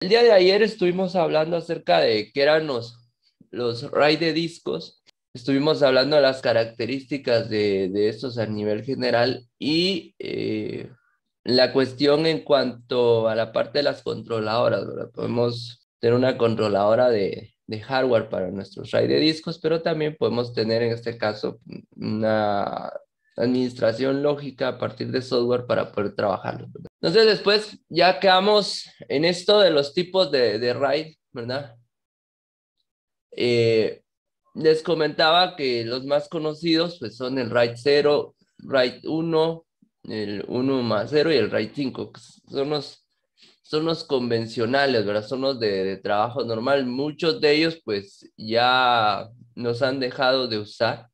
El día de ayer estuvimos hablando acerca de qué eran los RAID de discos. Estuvimos hablando de las características de estos a nivel general y la cuestión en cuanto a la parte de las controladoras, ¿verdad? Podemos tener una controladora de hardware para nuestros RAID de discos, pero también podemos tener en este caso una administración lógica a partir de software para poder trabajarlo, ¿verdad? Entonces después ya quedamos en esto de los tipos de RAID, ¿verdad? Eh, Les comentaba que los más conocidos pues son el RAID 0, RAID 1, el 1 más 0 y el RAID 5. Son los convencionales, ¿verdad? Son los de trabajo normal. Muchos de ellos pues ya nos han dejado de usar.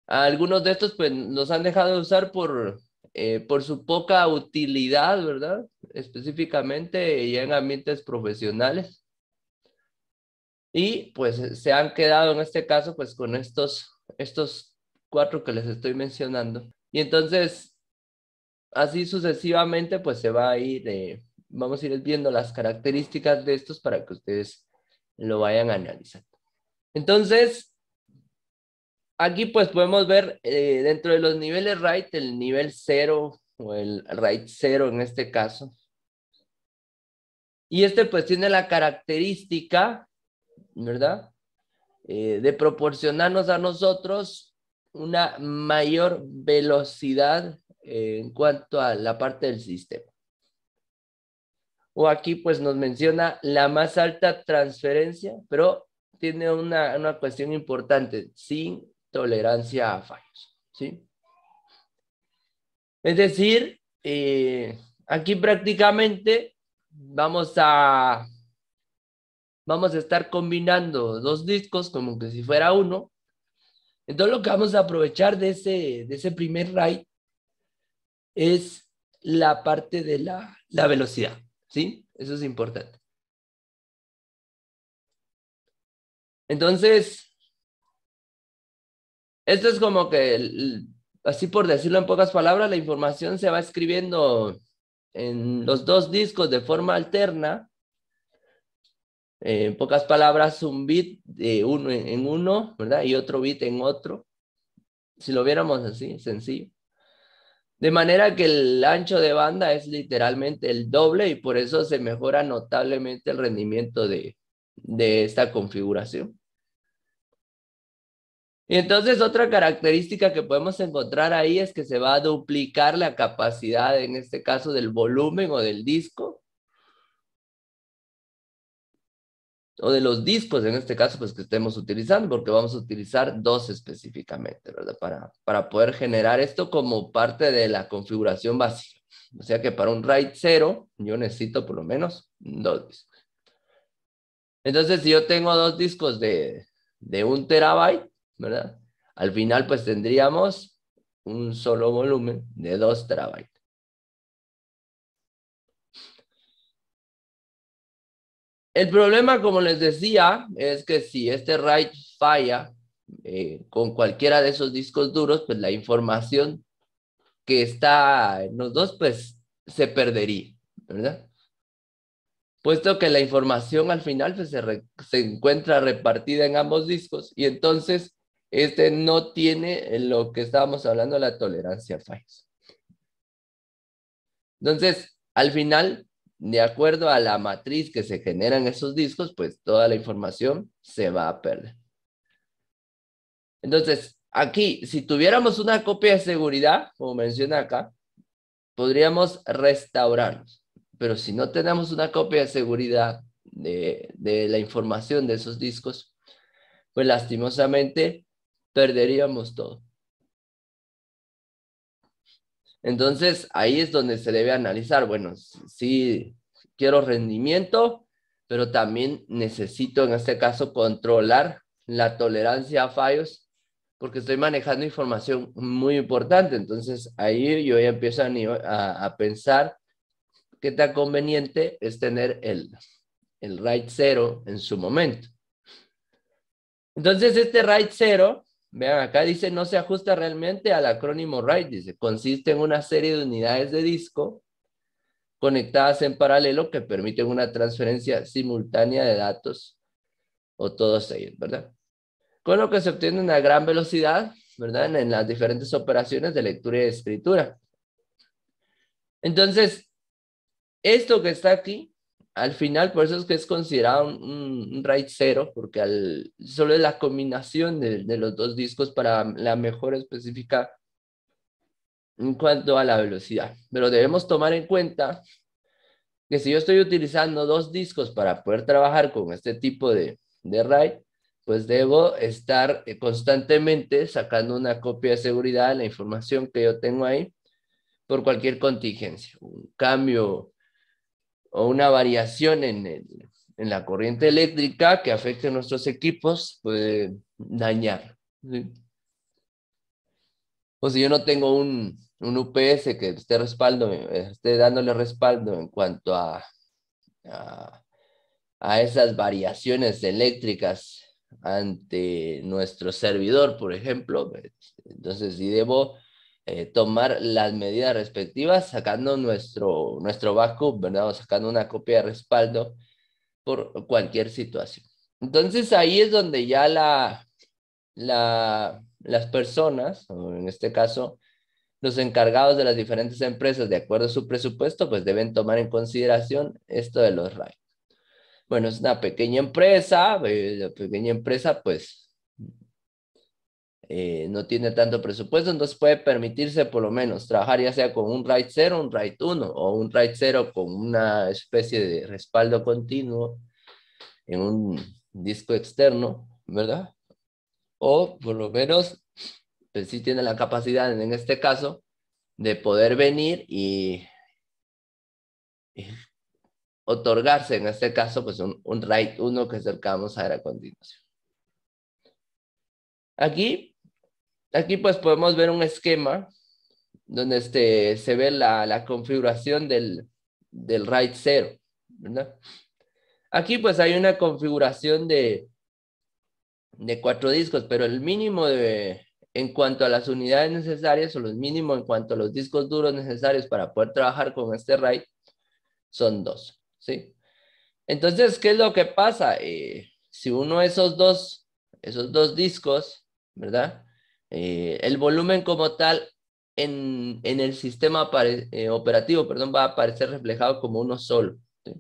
Algunos de estos pues nos han dejado de usar por su poca utilidad, ¿verdad? Específicamente ya en ambientes profesionales. Y pues se han quedado en este caso pues con estos cuatro que les estoy mencionando. Y entonces, así sucesivamente pues se va a ir, vamos a ir viendo las características de estos para que ustedes lo vayan analizando. Entonces, aquí pues podemos ver dentro de los niveles RAID, el nivel 0 o el RAID 0 en este caso. Y este pues tiene la característica, ¿verdad? De proporcionarnos a nosotros una mayor velocidad en cuanto a la parte del sistema. O aquí pues nos menciona la más alta transferencia, pero tiene una cuestión importante, sin tolerancia a fallos, ¿sí? Es decir, aquí prácticamente vamos a estar combinando dos discos como que si fuera uno. Entonces lo que vamos a aprovechar de ese primer RAID es la parte de la velocidad, ¿sí? Eso es importante. Entonces, esto es como que, así por decirlo en pocas palabras, la información se va escribiendo en los dos discos de forma alterna. En pocas palabras, un bit de uno en uno, ¿verdad? Y otro bit en otro. Si lo viéramos así, sencillo. De manera que el ancho de banda es literalmente el doble y por eso se mejora notablemente el rendimiento de esta configuración. Y entonces otra característica que podemos encontrar ahí es que se va a duplicar la capacidad, en este caso, del volumen o del disco, o de los discos, en este caso, pues que estemos utilizando, porque vamos a utilizar dos específicamente, ¿verdad? Para poder generar esto como parte de la configuración básica. O sea que para un RAID 0, yo necesito por lo menos dos discos. Entonces, si yo tengo dos discos de 1 TB, ¿verdad? Al final, pues tendríamos un solo volumen de 2 TB. El problema, como les decía, es que si este RAID falla con cualquiera de esos discos duros, pues la información que está en los dos, pues se perdería, ¿verdad? Puesto que la información al final pues, se encuentra repartida en ambos discos y entonces este no tiene lo que estábamos hablando, la tolerancia a fallos. Entonces, al final, de acuerdo a la matriz que se genera en esos discos, pues toda la información se va a perder. Entonces, aquí, si tuviéramos una copia de seguridad, como menciona acá, podríamos restaurarlos. Pero si no tenemos una copia de seguridad de la información de esos discos, pues lastimosamente perderíamos todo. Entonces, ahí es donde se debe analizar, bueno, sí quiero rendimiento, pero también necesito en este caso controlar la tolerancia a fallos, porque estoy manejando información muy importante. Entonces, ahí yo ya empiezo a pensar qué tan conveniente es tener el RAID 0 en su momento. Entonces, este RAID 0, vean acá, dice, no se ajusta realmente al acrónimo RAID, dice, consiste en una serie de unidades de disco conectadas en paralelo que permiten una transferencia simultánea de datos o todos ellos, ¿verdad? Con lo que se obtiene una gran velocidad, ¿verdad? En las diferentes operaciones de lectura y de escritura. Entonces, esto que está aquí, al final, por eso es que es considerado un RAID 0, porque solo es la combinación de los dos discos para la mejor específica en cuanto a la velocidad. Pero debemos tomar en cuenta que si yo estoy utilizando dos discos para poder trabajar con este tipo de RAID, pues debo estar constantemente sacando una copia de seguridad de la información que yo tengo ahí por cualquier contingencia, un cambio o una variación en la corriente eléctrica que afecte a nuestros equipos puede dañar, ¿sí? O si yo no tengo un UPS que esté dándole respaldo en cuanto a, a esas variaciones eléctricas ante nuestro servidor, por ejemplo, entonces sí debo tomar las medidas respectivas sacando nuestro backup, ¿verdad? O sacando una copia de respaldo por cualquier situación. Entonces ahí es donde ya las personas, o en este caso los encargados de las diferentes empresas, de acuerdo a su presupuesto, pues deben tomar en consideración esto de los RAID. Bueno, es una pequeña empresa, la pequeña empresa pues no tiene tanto presupuesto, entonces puede permitirse por lo menos trabajar ya sea con un RAID 0, un RAID 1 o un RAID 0 con una especie de respaldo continuo en un disco externo, ¿verdad? O por lo menos pues sí tiene la capacidad en este caso de poder venir y otorgarse en este caso pues un RAID 1 que es el que vamos a ver a continuación. Aquí pues podemos ver un esquema donde se ve la configuración del RAID 0, ¿verdad? Aquí pues hay una configuración de 4 discos, pero el mínimo en cuanto a las unidades necesarias o los mínimos en cuanto a los discos duros necesarios para poder trabajar con este RAID son 2, ¿sí? Entonces, ¿qué es lo que pasa? Si uno de esos dos discos, ¿verdad? El volumen como tal en el sistema operativo, perdón, va a aparecer reflejado como uno solo, ¿sí?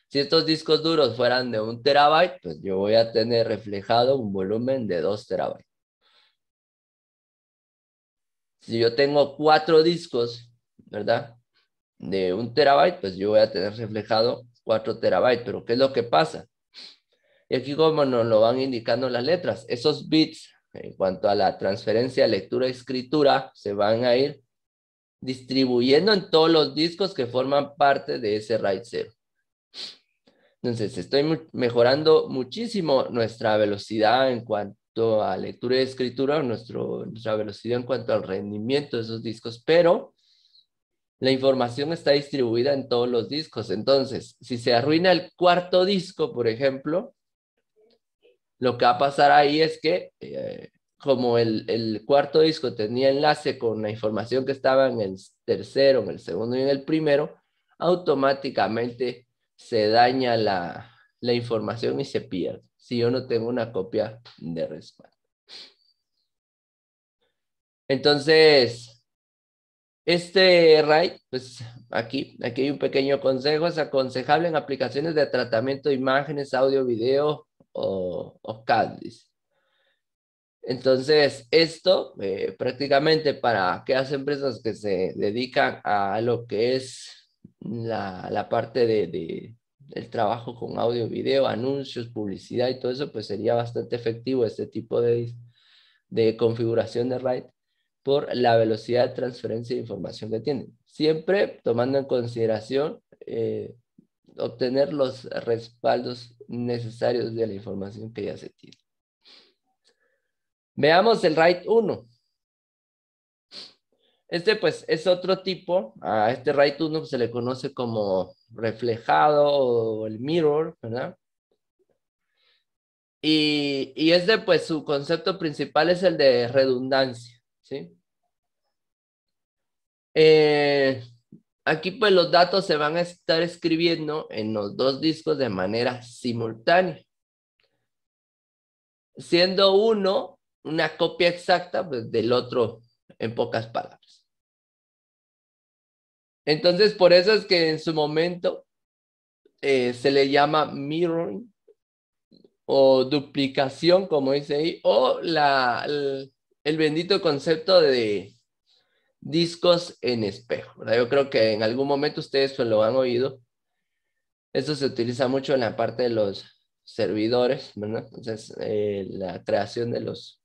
Si estos discos duros fueran de 1 TB, pues yo voy a tener reflejado un volumen de 2 TB. Si yo tengo 4 discos, ¿verdad? De 1 TB, pues yo voy a tener reflejado 4 TB. Pero ¿qué es lo que pasa? Y aquí como nos lo van indicando las letras, esos bits en cuanto a la transferencia lectura-escritura se van a ir distribuyendo en todos los discos que forman parte de ese RAID 0. Entonces estoy mejorando muchísimo nuestra velocidad en cuanto a lectura y escritura, nuestra velocidad en cuanto al rendimiento de esos discos, pero la información está distribuida en todos los discos. Entonces, si se arruina el cuarto disco, por ejemplo, lo que va a pasar ahí es que, como el cuarto disco tenía enlace con la información que estaba en el tercero, en el segundo y en el primero, automáticamente se daña la información y se pierde, si yo no tengo una copia de respaldo. Entonces, este RAID, pues aquí hay un pequeño consejo, es aconsejable en aplicaciones de tratamiento de imágenes, audio, video o CAD. Entonces, esto prácticamente para aquellas empresas que se dedican a lo que es la parte del trabajo con audio, video, anuncios, publicidad y todo eso, pues sería bastante efectivo este tipo de configuración de RAID por la velocidad de transferencia de información que tienen. Siempre tomando en consideración obtener los respaldos necesarios de la información que ya se tiene. Veamos el RAID 1. Este pues es otro tipo. A este RAID 1 se le conoce como reflejado o el mirror, ¿verdad? Y este pues su concepto principal es el de redundancia, ¿sí? aquí pues los datos se van a estar escribiendo en los dos discos de manera simultánea, siendo uno una copia exacta pues, del otro, en pocas palabras. Entonces, por eso es que en su momento se le llama mirroring o duplicación, como dice ahí, o el bendito concepto de discos en espejo, ¿verdad? Yo creo que en algún momento ustedes pues, lo han oído. Esto se utiliza mucho en la parte de los servidores, ¿verdad? Entonces, la creación de los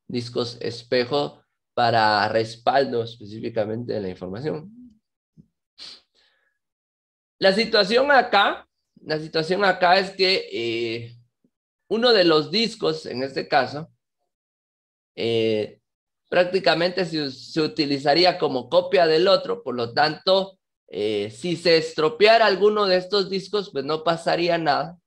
discos espejo para respaldo específicamente de la información. La situación acá es que uno de los discos, en este caso, prácticamente se utilizaría como copia del otro, por lo tanto, si se estropeara alguno de estos discos, pues no pasaría nada,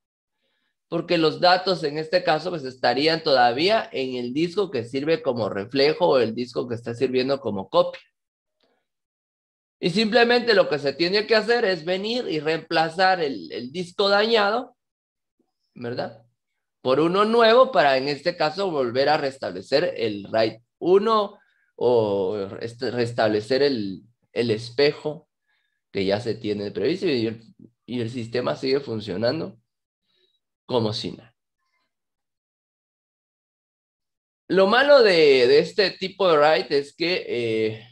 porque los datos en este caso pues estarían todavía en el disco que sirve como reflejo o el disco que está sirviendo como copia. Y simplemente lo que se tiene que hacer es venir y reemplazar el disco dañado, ¿verdad? Por uno nuevo para en este caso volver a restablecer el RAID 1 o restablecer el espejo que ya se tiene previsto y el sistema sigue funcionando como si nada. Lo malo de este tipo de RAID es que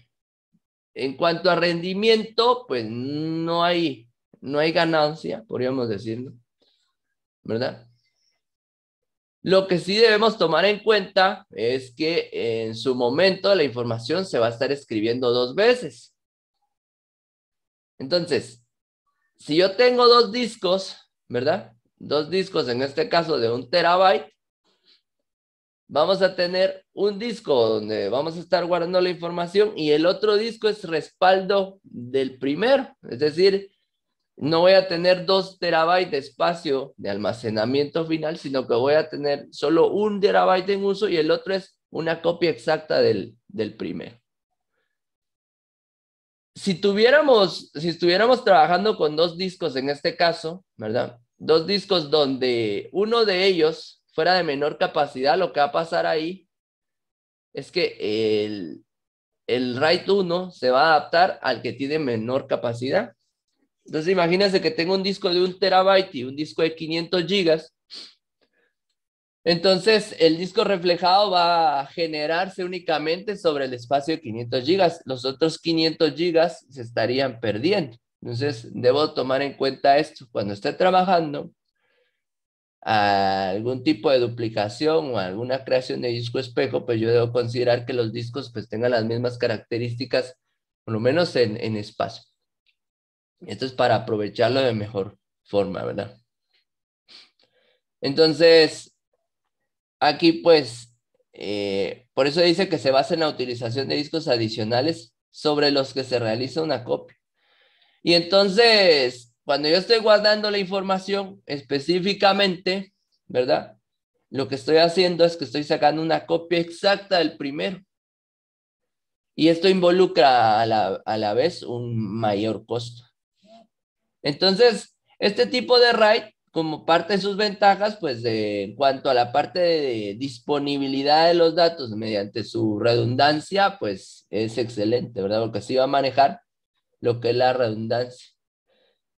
en cuanto a rendimiento, pues no hay ganancia, podríamos decirlo, ¿verdad? Lo que sí debemos tomar en cuenta es que en su momento la información se va a estar escribiendo dos veces. Entonces, si yo tengo dos discos, ¿verdad? Dos discos en este caso de 1 terabyte, vamos a tener un disco donde vamos a estar guardando la información y el otro disco es respaldo del primero. Es decir, no voy a tener 2 terabytes de espacio de almacenamiento final, sino que voy a tener solo 1 terabyte en uso y el otro es una copia exacta del primero. Si estuviéramos trabajando con dos discos en este caso, ¿verdad? Dos discos donde uno de ellos fuera de menor capacidad, lo que va a pasar ahí es que el RAID 1 se va a adaptar al que tiene menor capacidad. Entonces imagínense que tengo un disco de 1 terabyte y un disco de 500 gigas. Entonces el disco reflejado va a generarse únicamente sobre el espacio de 500 gigas. Los otros 500 gigas se estarían perdiendo. Entonces debo tomar en cuenta esto. Cuando esté trabajando algún tipo de duplicación o alguna creación de disco espejo, pues yo debo considerar que los discos pues tengan las mismas características, por lo menos en espacio. Esto es para aprovecharlo de mejor forma, ¿verdad? Entonces, aquí pues, por eso dice que se basa en la utilización de discos adicionales sobre los que se realiza una copia. Y entonces, cuando yo estoy guardando la información específicamente, ¿verdad? Lo que estoy haciendo es que estoy sacando una copia exacta del primero. Y esto involucra a la vez un mayor costo. Entonces, este tipo de RAID, como parte de sus ventajas, pues en cuanto a la parte de disponibilidad de los datos mediante su redundancia, pues es excelente, ¿verdad? Porque así va a manejar lo que es la redundancia.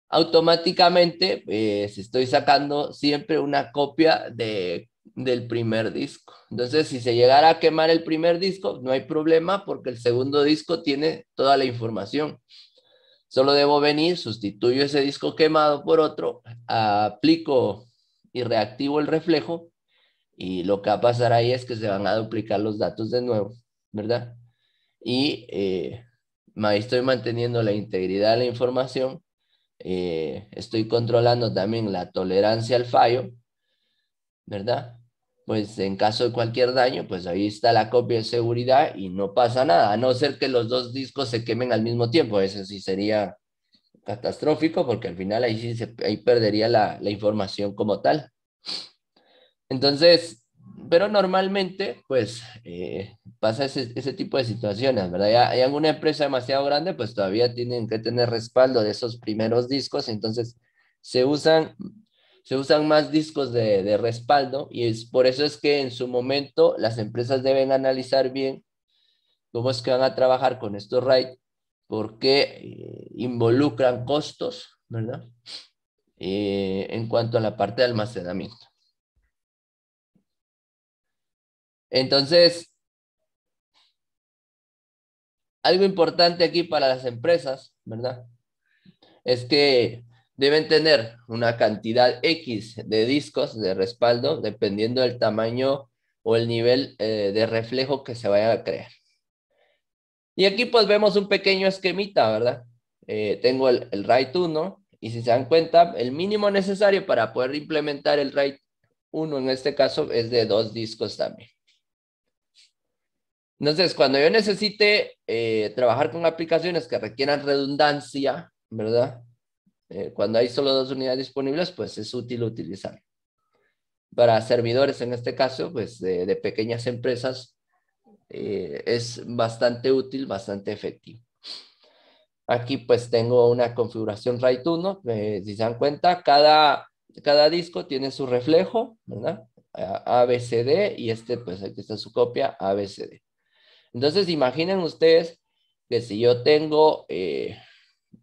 Automáticamente, si estoy sacando siempre una copia del primer disco. Entonces, si se llegara a quemar el primer disco, no hay problema porque el segundo disco tiene toda la información. Solo debo venir, sustituyo ese disco quemado por otro, aplico y reactivo el reflejo y lo que va a pasar ahí es que se van a duplicar los datos de nuevo, ¿verdad? Y ahí estoy manteniendo la integridad de la información, estoy controlando también la tolerancia al fallo, ¿verdad? Pues en caso de cualquier daño, pues ahí está la copia de seguridad y no pasa nada, a no ser que los dos discos se quemen al mismo tiempo, eso sí sería catastrófico porque al final ahí sí ahí perdería la información como tal. Entonces, pero normalmente, pues, pasa ese tipo de situaciones, ¿verdad? Ya hay alguna empresa demasiado grande, pues todavía tienen que tener respaldo de esos primeros discos, entonces se usan, se usan más discos de respaldo y es por eso es que en su momento las empresas deben analizar bien cómo es que van a trabajar con estos RAID, porque involucran costos, ¿verdad? En cuanto a la parte de almacenamiento. Entonces, algo importante aquí para las empresas, ¿verdad? Es que deben tener una cantidad X de discos de respaldo dependiendo del tamaño o el nivel de reflejo que se vaya a crear. Y aquí pues vemos un pequeño esquemita, ¿verdad? Tengo el RAID 1 y si se dan cuenta, el mínimo necesario para poder implementar el RAID 1 en este caso es de 2 discos también. Entonces, cuando yo necesite trabajar con aplicaciones que requieran redundancia, ¿verdad? Cuando hay solo 2 unidades disponibles, pues es útil utilizar. Para servidores, en este caso, pues de pequeñas empresas, es bastante útil, bastante efectivo. Aquí pues tengo una configuración RAID 1, si se dan cuenta, cada disco tiene su reflejo, ¿verdad? ABCD y pues aquí está su copia ABCD. Entonces imaginen ustedes que si yo tengo, en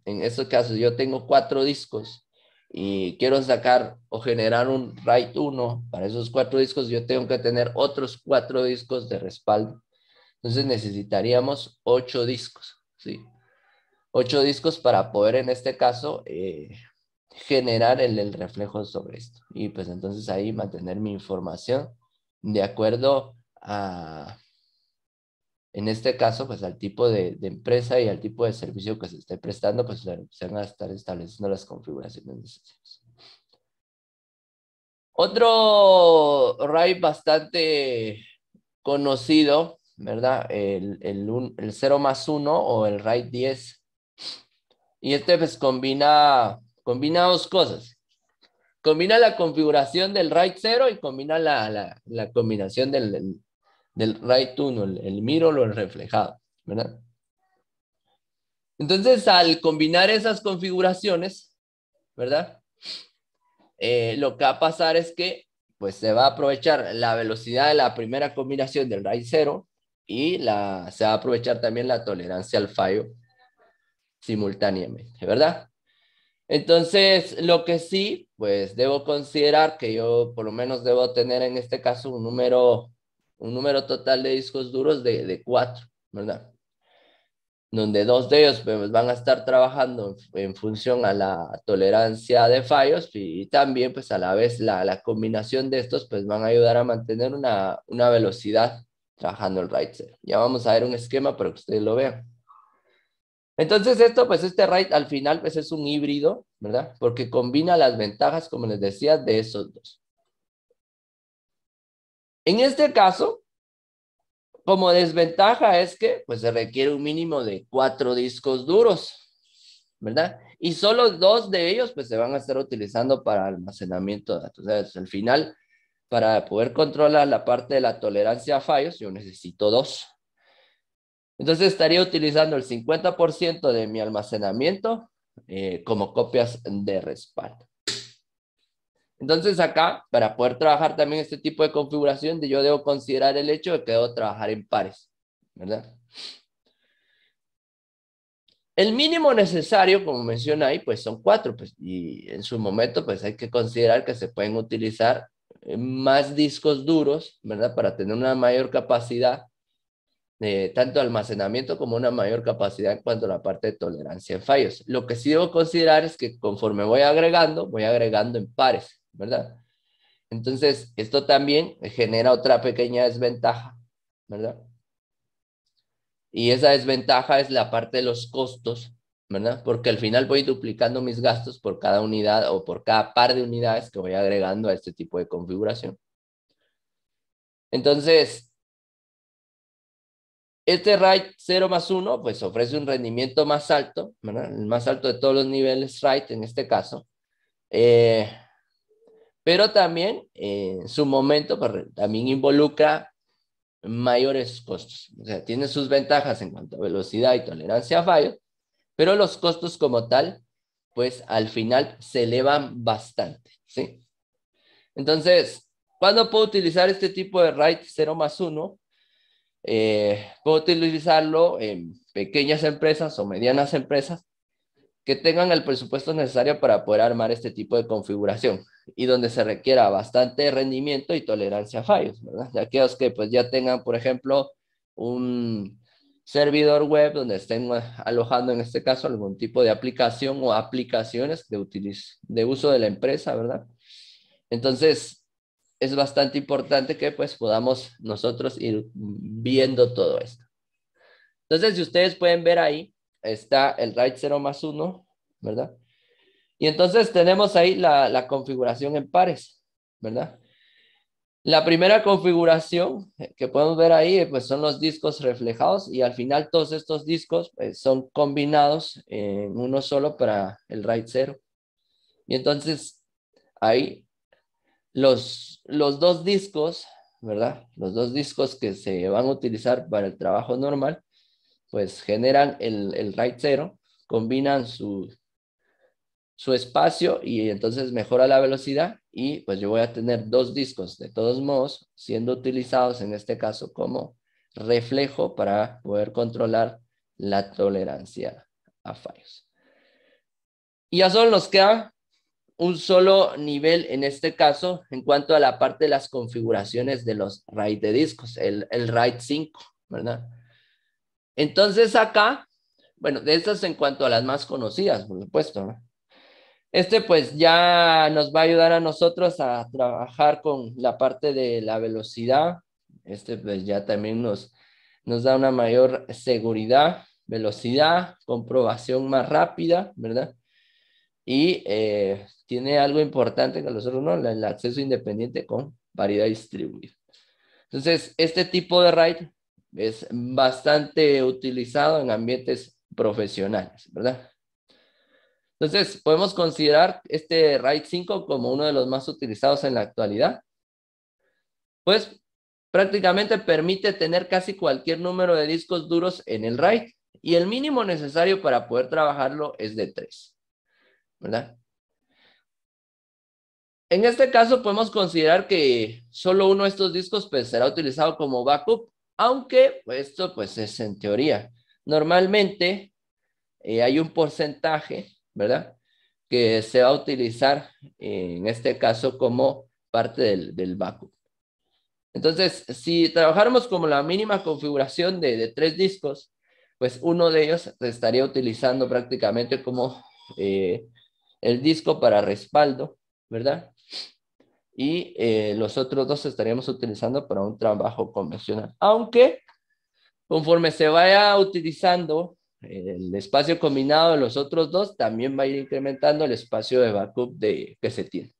estos casos yo tengo 4 discos y quiero sacar o generar un RAID 1 para esos 4 discos, yo tengo que tener otros 4 discos de respaldo. Entonces necesitaríamos 8 discos, ¿sí? 8 discos para poder en este caso generar el reflejo sobre esto. Y pues entonces ahí mantener mi información de acuerdo a, en este caso, pues al tipo de empresa y al tipo de servicio que se esté prestando, pues se van a estar estableciendo las configuraciones necesarias. Otro RAID bastante conocido, ¿verdad? El 0 más 1 o el RAID 10. Y este pues combina 2 cosas. Combina la configuración del RAID 0 y combina la combinación del RAID 1, el mirror o el reflejado, ¿verdad? Entonces, al combinar esas configuraciones, ¿verdad? Lo que va a pasar es que pues se va a aprovechar la velocidad de la primera combinación del RAID 0 y se va a aprovechar también la tolerancia al fallo simultáneamente, ¿verdad? Entonces, lo que sí, pues debo considerar que yo por lo menos debo tener en este caso un número total de discos duros de 4, ¿verdad? Donde 2 de ellos pues, van a estar trabajando en función a la tolerancia de fallos y también pues a la vez la combinación de estos pues van a ayudar a mantener una velocidad trabajando el RAID 0. Ya vamos a ver un esquema para que ustedes lo vean. Entonces pues este RAID al final pues es un híbrido, ¿verdad? Porque combina las ventajas, como les decía, de esos dos. En este caso, como desventaja es que pues se requiere un mínimo de 4 discos duros, ¿verdad? Y solo 2 de ellos pues se van a estar utilizando para almacenamiento de datos. O sea, al final, para poder controlar la parte de la tolerancia a fallos, yo necesito 2. Entonces estaría utilizando el 50% de mi almacenamiento como copias de respaldo. Entonces acá, para poder trabajar también este tipo de configuración, yo debo considerar el hecho de que debo trabajar en pares, ¿verdad? El mínimo necesario, como menciona ahí, pues son 4, pues, y en su momento, pues hay que considerar que se pueden utilizar más discos duros, ¿verdad? Para tener una mayor capacidad tanto de almacenamiento como una mayor capacidad en cuanto a la parte de tolerancia en fallos. Lo que sí debo considerar es que conforme voy agregando en pares, ¿verdad? Entonces, esto también genera otra pequeña desventaja, ¿verdad? Y esa desventaja es la parte de los costos, ¿verdad? Porque al final voy duplicando mis gastos por cada unidad o por cada par de unidades que voy agregando a este tipo de configuración. Entonces, este RAID 0 más 1, pues ofrece un rendimiento más alto, ¿verdad? El más alto de todos los niveles RAID en este caso. pero también en su momento pues, también involucra mayores costos. O sea, tiene sus ventajas en cuanto a velocidad y tolerancia a fallos, pero los costos como tal, pues al final se elevan bastante, ¿sí? Entonces, ¿cuándo puedo utilizar este tipo de RAID 0+1? Puedo utilizarlo en pequeñas empresas o medianas empresas que tengan el presupuesto necesario para poder armar este tipo de configuración y donde se requiera bastante rendimiento y tolerancia a fallos, ¿verdad? De aquellos que pues ya tengan, por ejemplo, un servidor web donde estén alojando en este caso algún tipo de aplicación o aplicaciones de uso de la empresa, ¿verdad? Entonces, es bastante importante que pues podamos nosotros ir viendo todo esto. Entonces, si ustedes pueden ver ahí, está el RAID 0+1, ¿verdad? Y entonces tenemos ahí la configuración en pares, ¿verdad? La primera configuración que podemos ver ahí, pues son los discos reflejados y al final todos estos discos pues, son combinados en uno solo para el RAID 0. Y entonces ahí los dos discos, ¿verdad? Los dos discos que se van a utilizar para el trabajo normal, pues generan el RAID 0, combinan su espacio y entonces mejora la velocidad y pues yo voy a tener dos discos de todos modos siendo utilizados en este caso como reflejo para poder controlar la tolerancia a fallos. Y ya solo nos queda un solo nivel en este caso en cuanto a la parte de las configuraciones de los RAID de discos, el RAID 5, ¿verdad? Entonces acá, bueno, de estas en cuanto a las más conocidas, por supuesto, ¿no? Este pues ya nos va a ayudar a nosotros a trabajar con la parte de la velocidad. Este pues ya también nos da una mayor seguridad, velocidad, comprobación más rápida, ¿verdad? Y tiene algo importante que nosotros no, el acceso independiente con variedad distribuida. Entonces, este tipo de RAID es bastante utilizado en ambientes profesionales, ¿verdad? Entonces, podemos considerar este RAID 5 como uno de los más utilizados en la actualidad. Pues prácticamente permite tener casi cualquier número de discos duros en el RAID y el mínimo necesario para poder trabajarlo es de 3, ¿verdad? En este caso podemos considerar que solo uno de estos discos pues, será utilizado como backup, aunque esto pues es en teoría. Normalmente hay un porcentaje, ¿verdad? Que se va a utilizar en este caso como parte del backup. Entonces, si trabajáramos como la mínima configuración de 3 discos, pues uno de ellos se estaría utilizando prácticamente como el disco para respaldo, ¿verdad? Y los otros 2 estaríamos utilizando para un trabajo convencional. Aunque conforme se vaya utilizando el espacio combinado de los otros 2, también va a ir incrementando el espacio de backup que se tiene.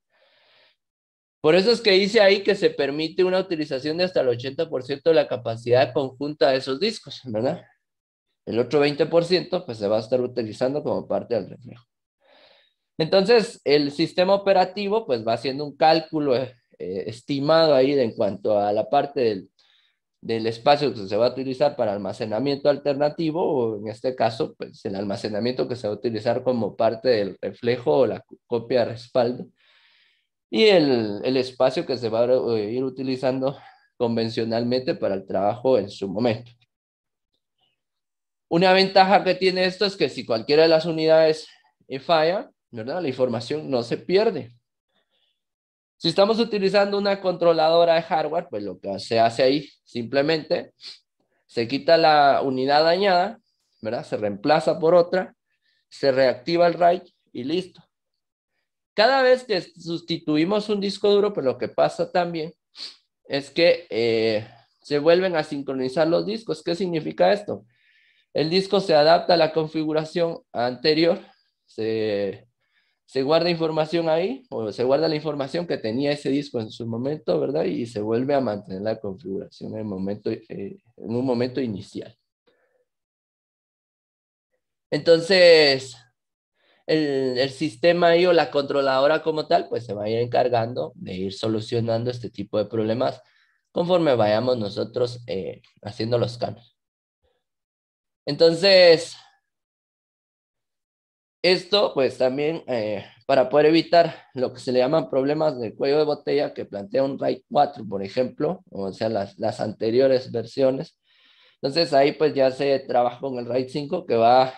Por eso es que dice ahí que se permite una utilización de hasta el 80% de la capacidad conjunta de esos discos, ¿verdad? El otro 20% pues se va a estar utilizando como parte del reflejo. Entonces, el sistema operativo pues va haciendo un cálculo estimado ahí en cuanto a la parte del espacio que se va a utilizar para almacenamiento alternativo, o en este caso, pues el almacenamiento que se va a utilizar como parte del reflejo o la copia de respaldo, y el espacio que se va a ir utilizando convencionalmente para el trabajo en su momento. Una ventaja que tiene esto es que si cualquiera de las unidades falla, ¿verdad? La información no se pierde. Si estamos utilizando una controladora de hardware, pues lo que se hace ahí simplemente se quita la unidad dañada, ¿verdad? Se reemplaza por otra, se reactiva el RAID y listo. Cada vez que sustituimos un disco duro, pues lo que pasa también es que se vuelven a sincronizar los discos. ¿Qué significa esto? El disco se adapta a la configuración anterior, se guarda información ahí, o se guarda la información que tenía ese disco en su momento, ¿verdad? Y se vuelve a mantener la configuración en un momento inicial. Entonces, el sistema ahí o la controladora como tal, pues se va a ir encargando de ir solucionando este tipo de problemas conforme vayamos nosotros haciendo los cambios. Entonces, esto pues también para poder evitar lo que se le llaman problemas de cuello de botella que plantea un RAID 4, por ejemplo, o sea, las anteriores versiones. Entonces ahí pues ya se trabaja con el RAID 5 que va a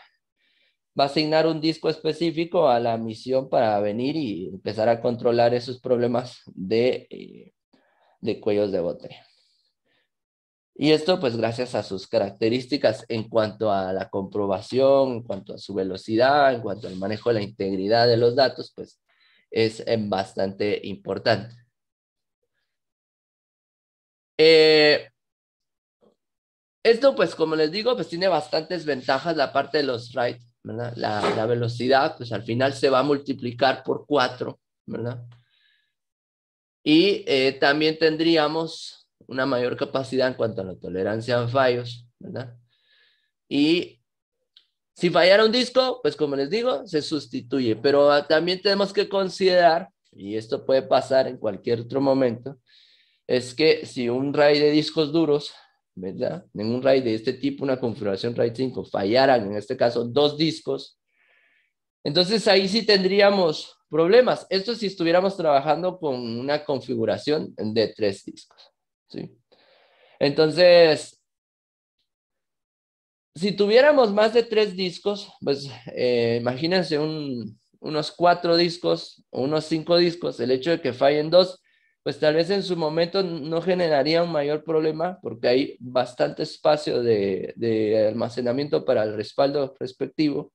asignar un disco específico a la misión para venir y empezar a controlar esos problemas de cuellos de botella. Y esto pues gracias a sus características en cuanto a la comprobación, en cuanto a su velocidad, en cuanto al manejo de la integridad de los datos, pues es bastante importante. Esto pues como les digo, pues tiene bastantes ventajas la parte de los write, ¿verdad? La velocidad pues al final se va a multiplicar por 4, ¿verdad? Y también tendríamos una mayor capacidad en cuanto a la tolerancia a fallos, ¿verdad? Y si fallara un disco, pues como les digo, se sustituye, pero también tenemos que considerar, y esto puede pasar en cualquier otro momento, es que si un RAID de discos duros, ¿verdad? En un RAID de este tipo, una configuración RAID 5, fallaran, en este caso, 2 discos, entonces ahí sí tendríamos problemas. Esto si estuviéramos trabajando con una configuración de 3 discos, ¿sí? Entonces, si tuviéramos más de 3 discos, pues imagínense unos 4 discos o unos 5 discos, el hecho de que fallen 2, pues tal vez en su momento no generaría un mayor problema porque hay bastante espacio de almacenamiento para el respaldo respectivo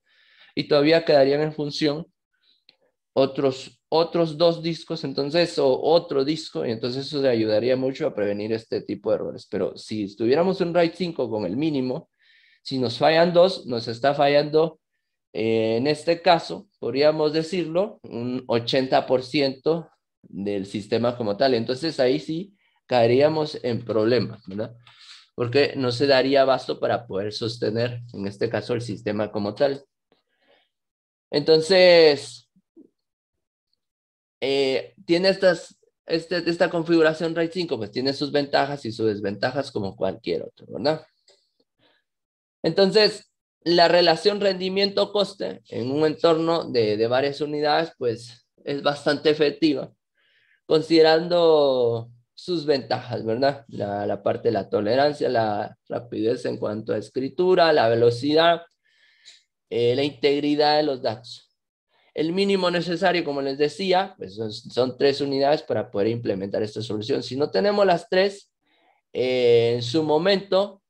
y todavía quedarían en función otros 2 discos, entonces, o otro disco, y entonces eso le ayudaría mucho a prevenir este tipo de errores. Pero si estuviéramos en RAID 5 con el mínimo, si nos fallan 2, nos está fallando, en este caso, podríamos decirlo, un 80% del sistema como tal. Entonces ahí sí caeríamos en problemas, ¿verdad? Porque no se daría abasto para poder sostener, en este caso, el sistema como tal. Entonces, tiene esta configuración RAID 5, pues tiene sus ventajas y sus desventajas como cualquier otro, ¿verdad? Entonces, la relación rendimiento-coste en un entorno de varias unidades, pues es bastante efectiva, considerando sus ventajas, ¿verdad? La parte de la tolerancia, la rapidez en cuanto a escritura, la velocidad, la integridad de los datos. El mínimo necesario, como les decía, pues son 3 unidades para poder implementar esta solución. Si no tenemos las 3, en su momento,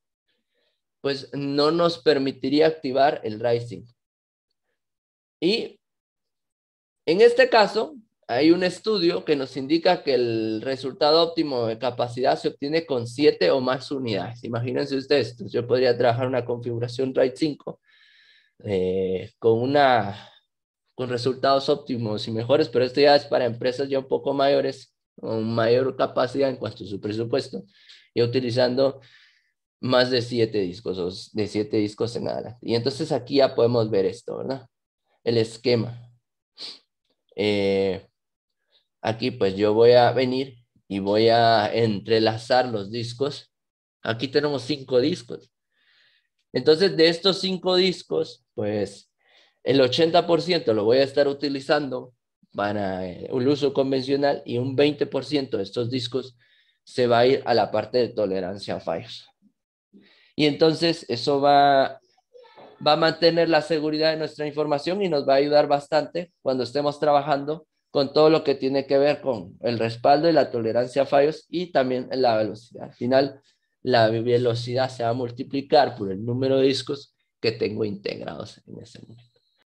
pues no nos permitiría activar el RAID 5. Y en este caso, hay un estudio que nos indica que el resultado óptimo de capacidad se obtiene con 7 o más unidades. Imagínense ustedes, entonces yo podría trabajar una configuración RAID 5 con resultados óptimos y mejores, pero esto ya es para empresas ya un poco mayores, con mayor capacidad en cuanto a su presupuesto, y utilizando más de 7 discos, o de 7 discos en adelante. Y entonces aquí ya podemos ver esto, ¿verdad? El esquema. Aquí pues yo voy a venir y voy a entrelazar los discos. Aquí tenemos 5 discos. Entonces de estos 5 discos, pues el 80% lo voy a estar utilizando para un uso convencional y un 20% de estos discos se va a ir a la parte de tolerancia a fallos. Y entonces eso va a mantener la seguridad de nuestra información y nos va a ayudar bastante cuando estemos trabajando con todo lo que tiene que ver con el respaldo y la tolerancia a fallos y también la velocidad. Al final, la velocidad se va a multiplicar por el número de discos que tengo integrados en ese momento.